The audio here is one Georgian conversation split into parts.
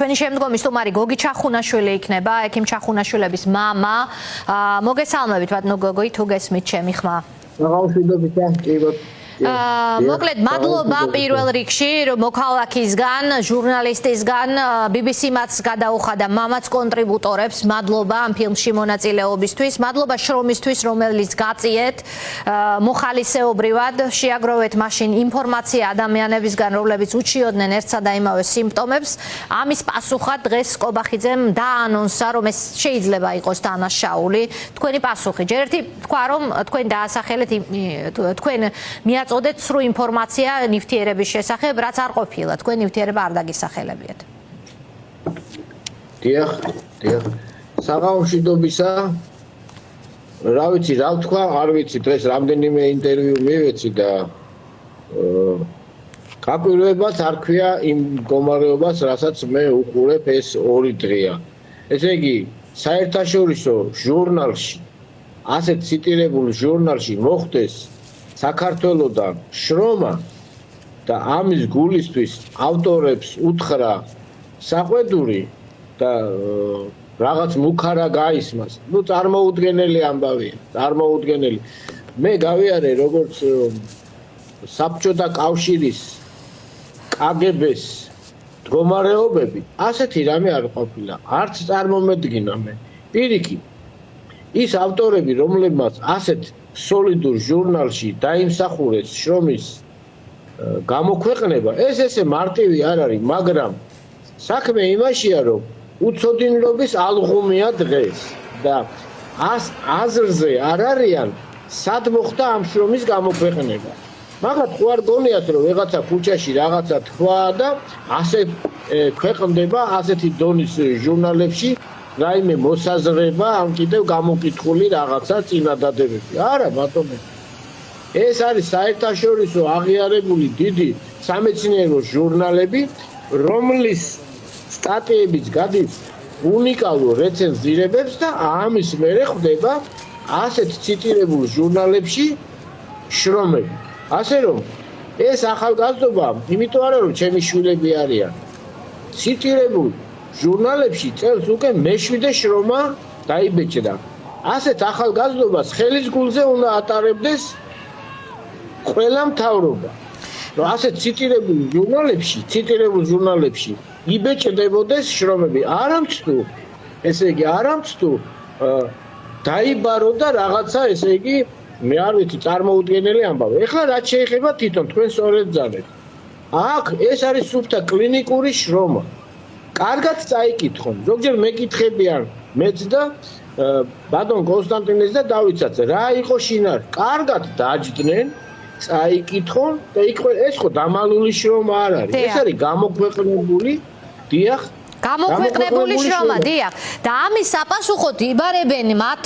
ჩვენი შემდგომი სტუმარი გოგი ჩახუნაშვილი იქნება, ექიმ ჩახუნაშვილების მამა. მოგესალმებით, ბატონო გოგო, თუ გესმით ჩემი ხმა. მოკლედ, მადლობა პირველ რიგში მოქალაქისგან, ჟურნალისტისგან, BBC-მაც გადაუხადა მამაც კონტრიბუტორებს, მადლობა ამ ფილმში მონაწილეობისთვის, მადლობა შრომისთვის, რომელიც გაწიეთ, მოხალისეობრივად შეაგროვეთ მაშინ ინფორმაცია ადამიანებისგან, რომლებიც უჩიოდნენ ერთსა და იმავე სიმპტომებს. ამის პასუხად დღეს კობახიძემ დაანონსა, რომ ეს შეიძლება იყოს დანაშაული. თქვენი პასუხი. ჯერ ერთი თქვა, რომ თქვენ დაასახელეთ, თქვენ წოდეთ სრულ ინფორმაცია ნივთიერების შესახებ, რაც არ ყოფილა. თქვენ ნივთიერება არ დაგისახელებიათ. დიახ. საღამოშიდობისა. რა ვიცი, რა ვთქვა, არ ვიცი, დღეს რამდენიმე ინტერვიუ მივეცი და გაკვირვებაც არ ქვია იმ მდგომარეობას, რასაც მე უყურებ ეს 2 დღეა. ესე იგი, საერთაშორისო ჟურნალში, ასეთ ციტირებულ ჟურნალში მოხდეს საქართველოდან შრომა და ამის გულისთვის ავტორებს უთხრა საყვედური და რაღაც მუქარა გაისმას. ნუ წარმოუდგენელი ამბავია, წარმოუდგენელი. მე გავიარე როგორც საბჭოთა კავშირის KGB-ს მდგომარეობები, ასეთი რამე არ ყოფილა. არც წარმომედგინა მე. პირიქით, ის ავტორები, რომლებმაც ასეთ სოლიდურ ჟურნალში დაიმსახურეს შრომის გამოქვეყნება, ეს ესე მარტივი არ არის, მაგრამ საქმე იმაშია, რომ უცოდინლობის ალღუმია დღეს და აზრზე არ არიან, სად მოხდა ამ შრომის გამოქვეყნება. მაგათ ხო არ გონიათ, რომ ვიღაცა ქუჩაში რაღაცა თქვა და ასე ქვეყნდება ასეთი დონის ჟურნალებში რაიმე მოსაზრება ამ კიდევ გამოკითხული რაღაცა წინადადებები. არა, ბატონო. ეს არის საერთაშორისო აღიარებული დიდი სამეცნიერო ჟურნალები, რომლის სტატიებიც გადის უნიკალურ რეცენზირებებს და ამის მერე ხდება ასეთ ციტირებულ ჟურნალებში შრომები. ასე რომ ეს ახალგაზრდობა, იმიტომ არა რომ ჩემი შვილები არიან, ციტირებულ ჟურნალებში წელს უკვე მე-7 შრომა დაიბეჭდა. ასეთ ახალგაზრდობას ხელის გულზე უნდა ატარებდეს ყველა მთავრობა. რომ ასეთ ციტირებულ ჟურნალებში იბეჭდებოდეს შრომები. არამც თუ, ესე იგი, დაიბარო და რაღაცა, ესე იგი, მე არ ვიცი, წარმოუდგენელი ამბავი. ეხლა რაც შეეხება თვითონ თქვენ სწორედ ძალეთ. აქ ეს არის სუფთა კლინიკური შრომა. კარგად წაიკითხონ. ზოგჯერ მეკითხებიან მეც და ბატონ კონსტანტინეს და დავითსაც რა იყო შინარ. კარგად დაჯდნენ, წაიკითხონ და ეს ხო დამალული შრომა არ არის. ეს არის გამოქვეყნებული, დიახ. გამოქვეყნებული შრომა, დიახ. და ამის საპასუხოდ იბარებენ მათ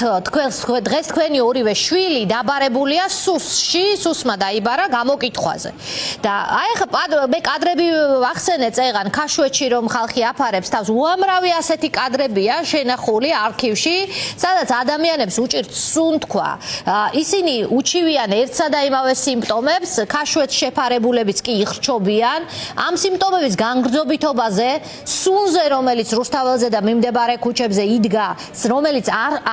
დღეს თქვენი ორივე შვილი დაბარებულია სუსში, სუსმა დაიბარა გამოკითხვაზე. და აი ახლა მე კადრები ახსენე წეღან ქაშვეთში რომ ხალხი აფარებს თავს, უამრავი ასეთი კადრებია შენახული არქივში, სადაც ადამიანებს უჭირთ სუნთქვა. ისინი უჩივიან ერთსა და იმავე სიმპტომებს, ქაშვეთს შეფარებულებიც კი იხრჩობიან ამ სიმპტომების განგრძობითობაზე, სუნზე რომელიც რუსთაველზე და მიმდებარე ქუჩებზე იდგა, რომელიც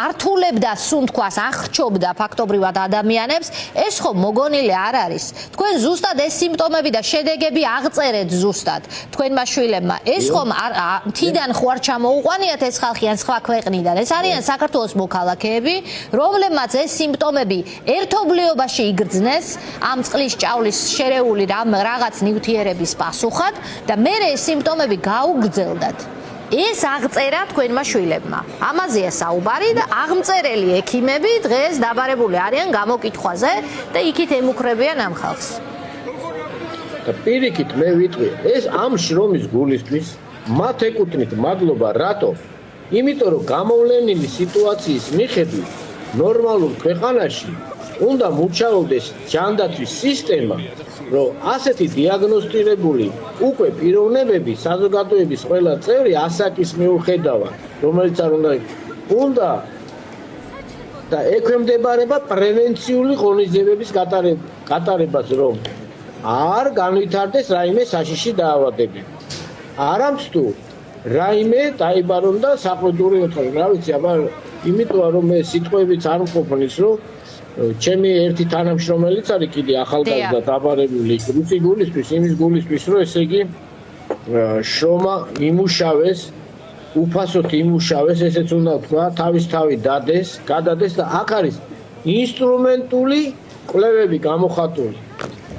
ართულებდა სუნთქვას, აღრჩობდა ფაქტობრივად ადამიანებს, ეს ხო მოგონილი არ არის. თქვენ ზუსტად ეს სიმპტომები და შედეგები აღწერეთ ზუსტად თქვენმა შვილებმა. ეს ხომ თიდან ხო არ ჩამოუყვანიათ ეს ხალხი ან სხვა ქვეყნიდან. ეს არიან საქართველოს მოქალაქეები, რომლებმაც ეს სიმპტომები ერთობლიობაში იგრძნეს ამ წყლის ჭავლის შერეული რაღაც ნივთიერების პასუხად და მერე ეს სიმპტომები გაუგრძელდათ. ეს აღწერა თქვენმა შვილებმა. ამაზეა საუბარი და აღმწერელი ექიმები დღეს დაბარებული არიან გამოკითხვაზე და იქით ემუქრებიან ამ ხალხს. და პირიქით მე ვიტყვი, ეს ამ შრომის გულისთვის მათ ეკუთვნით მადლობა, რატო? იმიტომ რომ გამოვლენილი სიტუაციის მიხედვით ნორმალურ ქვეყანაში უნდა მუშაობდეს ჯანდაცვის სისტემა, რომ ასეთი დიაგნოსტირებული უკვე პიროვნებები საზოგადოების ყველა წევრი ასაკის მიუხედავად, რომელიც არ უნდა და ექვემდებარება პრევენციული ღონისძიებების გატარებას, რომ არ განვითარდეს რაიმე საშიში დაავადებები. არამც თუ რაიმე დაიბარონ და საყრდური ოთხი. რა ვიცი, აბა იმიტომ რომ მე სიტყვებიც არ მყოფნის, რომ ჩემი ერთი თანამშრომელიც არის კიდე ახალგაზრდა დაბარებული რუსი გულისთვის, იმის გულისთვის, რომ ესე იგი შრომა იმუშავეს, უფასოდ იმუშავეს, ესეც უნდა თქვა, თავისთავად დადეს, გადადეს და აქ არის ინსტრუმენტული კვლევები გამოხატული.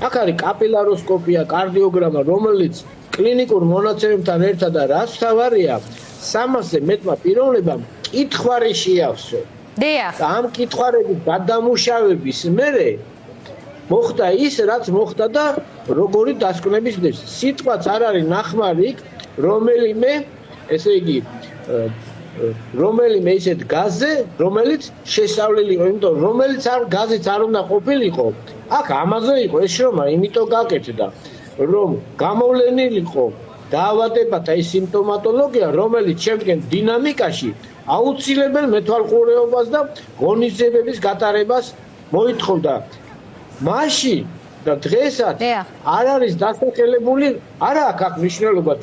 აქ არის კაპილაროსკოპია, კარდიოგრამა, რომელიც კლინიკურ მონაცემებთან ერთად და რაც თავარია 300-ზე მეტმა პიროვნებამ კითხვარი შეავსო. დიახ. ამ კითხვარების გადამუშავების მერე მოხდა ის, რაც მოხდა და როგორი დასკვნების დეს. სიტყვაც არ არის ნახმარი იქ, რომელიმე, ესე იგი, რომელიმე ისეთ გაზზე, რომელიც შესავლელი იყო, იმიტომ რომელიც გაზიც არ უნდა ყოფილიყო. აქ ამაზე იყო ეს შრომა, იმიტომ გაკეთდა, რომ გამოვლენილიყო დაავადებათა ის სიმპტომატოლოგია, რომელიც შემდგომ დინამიკაში აუცილებელ მეთვალყურეობას და ღონისძიებების გატარებას მოითხოვდა. მაშინ და დღესაც არ არის დასახელებული, არა აქ მნიშვნელობა.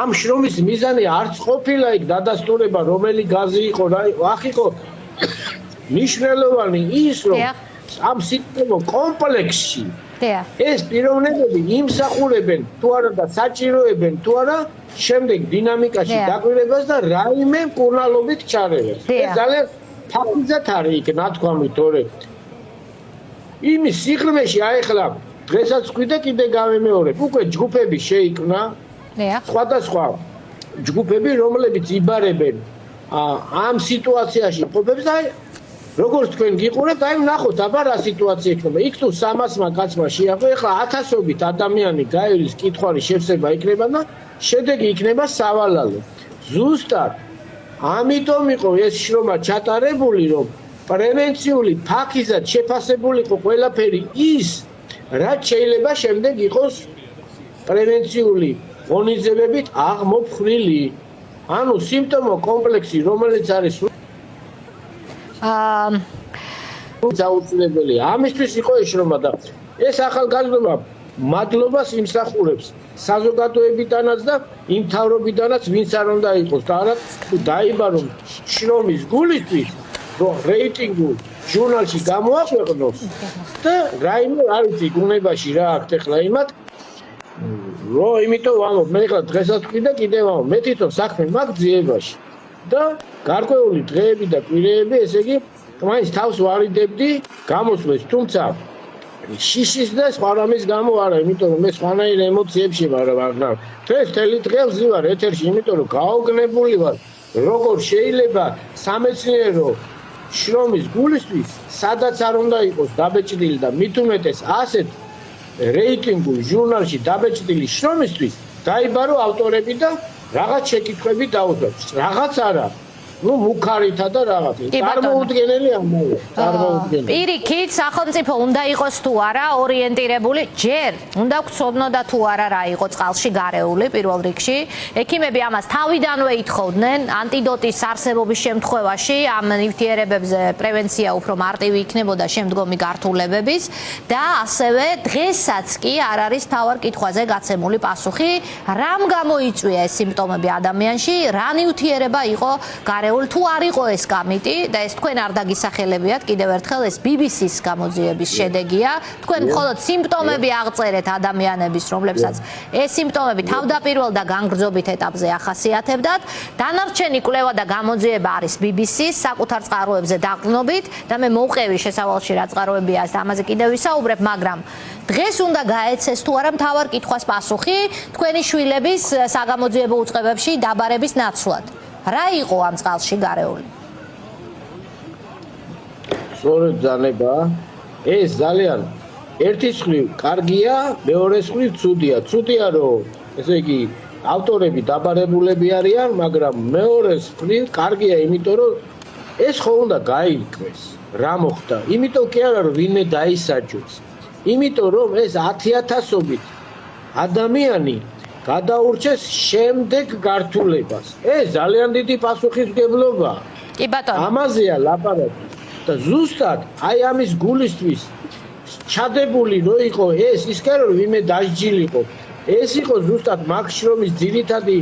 ამ შრომის მიზანი არც ყოფილა იქ დადასტურება, რომელი გაზი იყო, რა აქ იყო მნიშვნელოვანი ის, რომ ამ სისტემო კომპლექსში ეს პიროვნებები იმსახურებენ თუ არა და საჭიროებენ თუ არა შემდეგ დინამიკაში დაკვირვებას და რაიმე მკურნალობით ჩარევას. ეს ძალიან ფაქტიძად არის იქ ნათქვამი, თორემ იმის სიღრმეში აეხლა დღესაც ვქვი და კიდე გავემეორებ, უკვე ჯგუფები შეიქმნა, სხვადასხვა ჯგუფები, რომლებიც იბარებენ ამ სიტუაციაში ყოფებს და როგორც თქვენ გიყურებთ, აი ნახოთ, აბა რა სიტუაცია იქნება. იქ თუ 300-მა კაცმა შეახვე, ახლა 1000-ობით ადამიანი გაივლის კითხვარი შევსება იქნება და შედეგი იქნება სავალალო. ზუსტად ამიტომ იყო ეს შრომა ჩატარებული, რომ პრევენციული ფაქიზად შეფასებულიყო ყველაფერი ის, რაც შეიძლება შემდეგ იყოს პრევენციული ღონისძიებებით აღმოფხვრილი. ანუ სიმპტომო კომპლექსი, რომელიც არის აუცილებელია. ამისთვის იყო ეს შრომა და ეს ახალგაზრდობა მადლობას იმსახურებს საზოგადოებიდანაც და იმ მთავრობიდანაც, ვინც არ უნდა იყოს და არა დაიბარონ შრომის გულისთვის, რომ რეიტინგულ ჟურნალში გამოაქვეყნოს და რაიმე არ ვიცი გუნებაში რა აქვს ახლა იმათ, რომ იმიტომ ვამბობ, მე ახლა დღესაც ვკი და კიდევ ვამბობ, მე თვითონ საქმე მაქვს ძიებაში და გარკვეული დღეები და კვირეები, ესე იგი, მაინც თავს ვარიდებდი გამოსვლას, თუმცა შიშის და სხვა რამის გამო არა, იმიტომ რომ მე სხვანაირ ემოციებში ვარ, მაგრამ დღეს მთელი დღე ვზივარ ეთერში, იმიტომ რომ გაოგნებული ვარ, როგორ შეიძლება სამეცნიერო შრომის გულისთვის, სადაც არ უნდა იყოს დაბეჭდილი და მით უმეტეს ასეთ რეიტინგულ ჟურნალში დაბეჭდილი შრომისთვის დაიბარო ავტორები და რაღაც შეკითხვები დაუძღვათ. რაღაც არა. ну მუქარითა და რაღაც. წარმოუდგენელი ამბავია. წარმოუდგენელი. პირიქით სახელმწიფო უნდა იყოს თუ არა ორიენტირებული, ჯერ უნდა გვცოდნოდა თუ არა რა იყო წყალში გარეული პირველ რიგში. ექიმები ამას თავიდანვე ითხოვდნენ, ანტიდოტის არსებობის შემთხვევაში ამ ნივთიერებებზე პრევენცია უფრო მარტივი იქნებოდა შემდგომი გართულებების და ასევე დღესაც კი არ არის თავარ კითხვაზე გაცემული პასუხი, რამ გამოიწვია ეს სიმპტომები ადამიანში, რა ნივთიერება იყო თუ არ იყო ეს გამიტი და ეს თქვენ არ დაგისახელებიათ კიდევ ერთხელ ეს BBC-ს გამოძიების შედეგია. თქვენ მხოლოდ სიმპტომები აღწერეთ ადამიანების, რომლებსაც ეს სიმპტომები თავდაპირველ და განგრძობით ეტაპზე ახასიათებდათ. დანარჩენი კვლევა და გამოძიება არის BBC-ს საკუთარ წყაროებზე დაყრდნობით და მე მოვყევი შესავალში რა წყაროებია და ამაზე კიდევ ვისაუბრებ, მაგრამ დღეს უნდა გაეცეს თუ არა მთავარ კითხვას პასუხი თქვენი შვილების საგამოძიებო უწყებებში დაბარების ნაცვლად. რა იყო ამ წყალში გარეული? სწორედ ძალება, ეს ძალიან ერთის მხრივ კარგია, მეორეს მხრივ ცუდია. ცუდია, რომ ესე იგი ავტორები დაბარებულები არიან, მაგრამ მეორეს მხრივ კარგია, იმიტომ რომ ეს ხო უნდა გაიგდეს, რა მოხდა. იმიტომ კი არა, რომ ვინმე დაისაჯოს. იმიტომ რომ ეს 10,000-ობით ადამიანი გადაურჩეს შემდეგ გართულებას. ეს ძალიან დიდი პასუხისმგებლობაა. კი ბატონო. ამაზეა ლაპარაკი. და ზუსტად აი ამის გულისთვის ჩადებული რო იყო ეს, ის კი არა რომ ვინმე დასჯილიყო. ეს იყო ზუსტად მაგ შრომის ძირითადი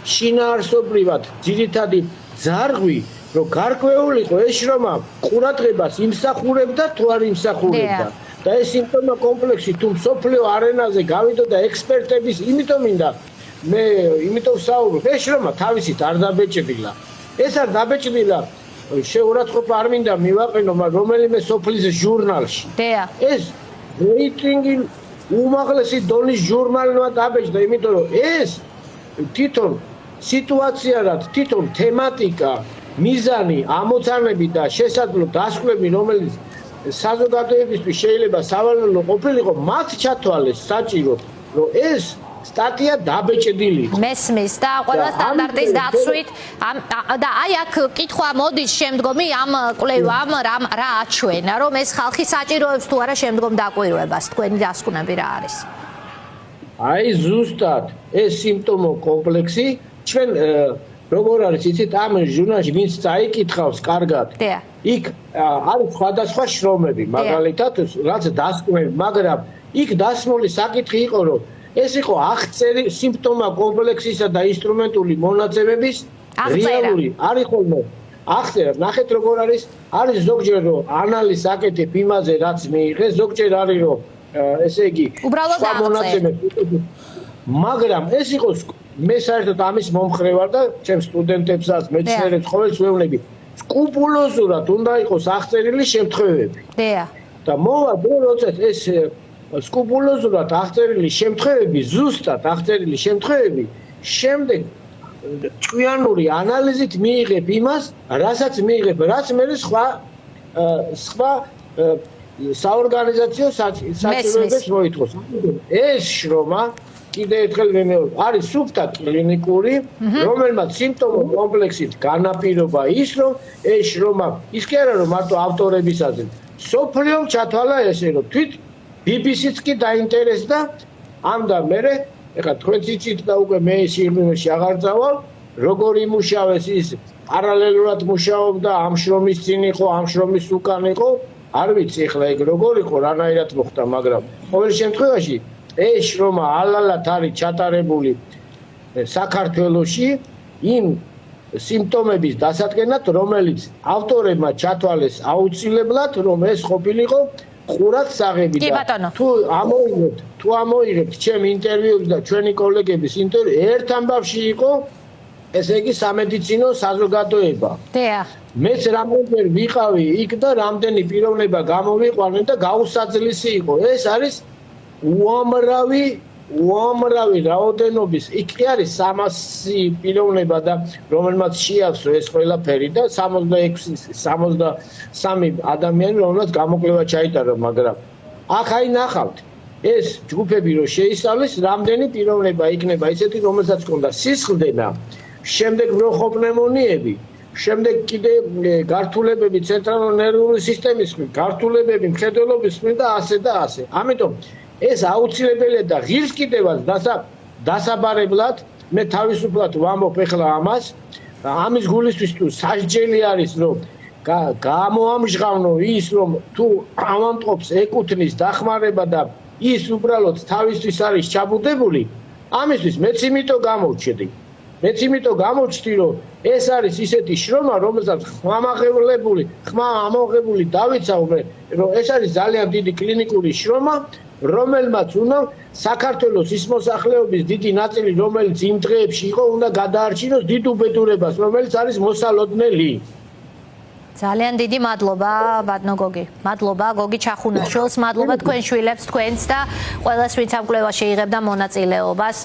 შინაარსობრივად ძირითადი ძარღვი, რომ გარკვეულიყო ეს შრომა ყურადღებას იმსახურებდა თუ არ იმსახურებდა. და ეს სიმპტომა კომპლექსი თუ მსოფლიო არენაზე გავიდოდა ექსპერტების, მე იმიტომ ვსაუბრობ, ეს შრომა თავისით არ დაბეჭდილა. ეს არ დაბეჭდილა შეურაცხყოფა არ მინდა მივაყენო, მაგრამ რომელიმე სოფლის ჟურნალში. ეს რეიტინგი უმაღლესი დონის ჟურნალმა დაბეჭდა, იმიტომ რომ ეს თვითონ სიტუაცია რა, თვითონ თემატიკა, მიზანი, ამოცანები და შესაძლო დასკვნები, რომელიც საზოგადოებისთვის შეიძლება სავალალო ყოფილიყო, მათ ჩათვალეს საჭიროდ, რომ ეს სტატია დაბეჭდილი. მესმის და ყველა სტანდარტის დაცვით და აი აქ კითხვა მოდის შემდგომი ამ კვლევამ რა აჩვენა, რომ ეს ხალხი საჭიროებს თუ არა შემდგომ დაკვირვებას, თქვენი დასკვნები რა არის? აი ზუსტად ეს სიმპტომო კომპლექსი ჩვენ როგორ არის იცით ამ ჟურნალში ვინც წაიკითხავს კარგად იქ არის სხვადასხვა შრომები მაგალითად რაც დასკვნები მაგრამ იქ დასმული საკითხი იყო რომ ეს იყო აღწერი სიმპტომა კომპლექსისა და ინსტრუმენტული მონაცემების რეალური არის ხოლმე აღწერა ნახეთ როგორ არის ზოგჯერ რომ ანალიზს აკეთებ იმაზე რაც მიიღეს ზოგჯერ არის რომ ესე იგი უბრალოდ აღწერა მაგრამ ეს იყო მე საერთოდ ამის მომხრე ვარ და ჩემს სტუდენტებსაც მეცნიერებს ყოველთვის ვეუბნები სკრუპულოზურად უნდა იყოს აღწერილი შემთხვევები და მოვა დრო როცა ეს სკრუპულოზურად აღწერილი შემთხვევები ზუსტად აღწერილი შემთხვევები შემდეგ ჭკვიანური ანალიზით მიიღებ იმას რასაც მიიღებ რაც მე სხვა საორგანიზაციო საჭიროებებს მოითხოვს ეს შრომა კიდე ერთხელ ვიმეორებ, არის სუფთა კლინიკური, რომელმაც სიმპტომო კომპლექსით განაპირობა ის, რომ ეს შრომა ის კი არა რომ მარტო ავტორების აზრით, სოფლიომ ჩათვალა ესე, რომ თვით BBC-ც კი დაინტერესდა ამ და მერე, ეხლა თქვენც იცით და უკვე მე სიღრმეში აღარ წავალ, როგორ იმუშავეს ის პარალელურად მუშაობდა ამ შრომის წინ იყო, ამ შრომის უკან იყო, არ ვიცი ეხლა ეგ როგორ იყო, რანაირად მოხდა, მაგრამ ყოველ შემთხვევაში ეს შრომა ალალად არის ჩატარებული საქართველოში იმ სიმპტომების დასადგენად, რომელიც ავტორებმა ჩათვალეს აუცილებლად, რომ ეს ყოფილიყო ყურადსაღები და თუ ამოიღებთ ჩემ ინტერვიუს და ჩვენი კოლეგების ინტერვიუ ერთ ამბავში იყო ესე იგი სამედიცინო საზოგადოება. მეც რამდენჯერ ვიყავი იქ და რამდენი პიროვნება გამოვიყვანე და გაუსაძლისი იყო. ეს არის უამრავი რაოდენობის იქ კი არის 300 პიროვნება და რომელმაც შეავსო ეს ყველაფერი და 63 ადამიანი რომელმაც გამოკვლევა ჩაიტარა მაგრამ აქ აი ნახავთ ეს ჯგუფები რო შეისწავლეს რამდენი პიროვნება იქნება ისეთი რომელსაც ჰქონდა სისხლდენა შემდეგ ბროხოპნემონიები შემდეგ კიდე გართულებები ცენტრალურ-ნერვული სისტემის გართულებები მხედველობის და ასე და ასე ამიტომ ეს აუცილებელია და ღირს კიდევაც დასაბარებლად მე თავისუფლად ვამბობ ეხლა ამას ამის გულისთვის თუ სასჯელი არის რომ გამოამჟღავნო ის რომ თუ ამამტყობს ეკუთვნის დახმარება და ის უბრალოდ თავისთვის არის ჩაბუდებული ამისთვის მეც იმიტომ გამოვჩდი რომ ეს არის ისეთი შრომა რომელსაც ხმა ამოღებული დავიცავ მე რომ ეს არის ძალიან დიდი კლინიკური შრომა რომელმაც უნდა საქართველოს ის მოსახლეობის დიდი ნაწილი რომელიც იმ დღეებში იყო უნდა გადაარჩინოს დიდ უბედურებას რომელიც არის მოსალოდნელი ძალიან დიდი მადლობა ბატონო გოგი მადლობა გოგი ჩახუნაშვილს მადლობა თქვენ შვილებს თქვენს და ყველას ვინც ამ კვლევაში იღებდა მონაწილეობას